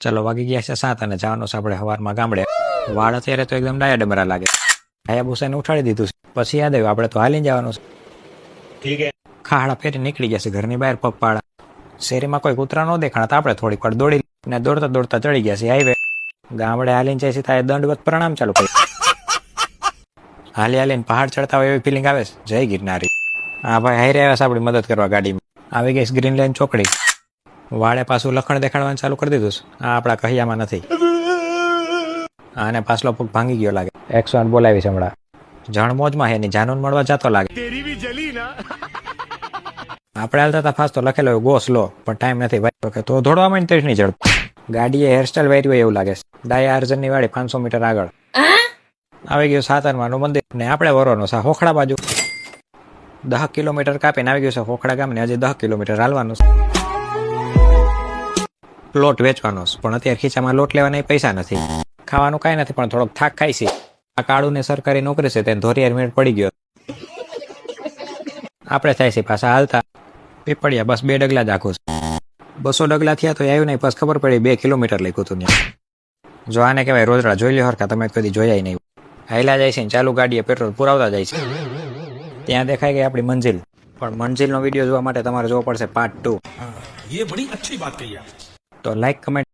ચલો વાગી ગયા છે 7 અને જવાનું છે આપણે સવારમાં ગામડે. વાળ અત્યારે તો એકદમ ડાયા ડમરા લાગે. હાયાબુસાને ઉઠાડી દીધું છે. પછી યાદ આવ્યું આપણે તો હાલીને જવાનું છે. ખાડા ફેરી નીકળી ગયા છે ઘરની બહાર પગપાળા. શેરીમાં કોઈ કૂતરા ન દેખાણા આપણે થોડીક વાર દોડી ને દોડતા દોડતા ચડી ગયા છે હાઈવે. ગામડે હાલીને જાય છે ત્યાં દંડવત પ્રણામ ચાલુ કરી. હાલીને પહાડ ચડતા હોય એવી ફિલિંગ આવે છે. જય ગિરનારી. હા ભાઈ હાઈ રહ્યા છે આપણી મદદ કરવા ગાડીમાં. આવી ગઈ ગ્રીન લાઈન ચોકડી. વાળે પાછું લખણ દેખાડવાનું ચાલુ કરી દીધું છે. આ આપણા કહિયામાં નથી. આને પાછલો પગ ભાંગી ગયો લાગે. 108 બોલાવી છે હમણાં. જણમોજમાં હે ની જાનૂન મળવા જતો લાગે. આપણે હાલતા હતા ફાસ્ટ તો લખેલો ગો સ્લો પણ ટાઈમ નથી ભાઈ. તો દોડવા માંડ તેજ નહીં ઝડપ. ગાડીએ હેરસ્ટાઈલ વાયરી હોય એવું લાગે છે. ડાયા અર્જનની વાડી 500 મીટર આગળ આવી ગયું સાતરમાનું મંદિર ને આપણે વરોનો છે હોખડા બાજુ. 10 કિલોમીટર કાપીને આવી ગયું છે હોખડા ગામને. હજી 10 કિલોમીટર હાલવાનું છે. લોટ વેચવાનો છે પણ અત્યારે ખીચામાં લોટ લેવાના પૈસા નથી. ખાવાનું કાંઈ નથી પણ થોડોક થાક ખાઈ છે. આ કાળુને સરકારી નોકરી છે તેને ધોરિયાર મિનિટ પડી ગયો. આપણે થાય છે પાછા હાલતા પીપળિયા બસ 2 ડગલા જ આખું છે. 200 ડગલા થયા તો આવ્યું નહીં. બસ ખબર પડી 2 કિલોમીટર લખ્યું હતું ત્યાં. જો આને કહેવાય રોજડા જોઈ લ્યો હરખા. તમે કદી જોયા નહીં. હાઈલા જાય છે ચાલુ ગાડીએ પેટ્રોલ પુરાવતા જાય છે. ત્યાં દેખાઈ ગઈ આપણી મંજિલ. પણ મંજિલનો વિડીયો જોવા માટે તમારે જોવો પડશે પાર્ટ 2. ये बड़ी अच्छी बात कही आप. તો લાઈક કમેન્ટ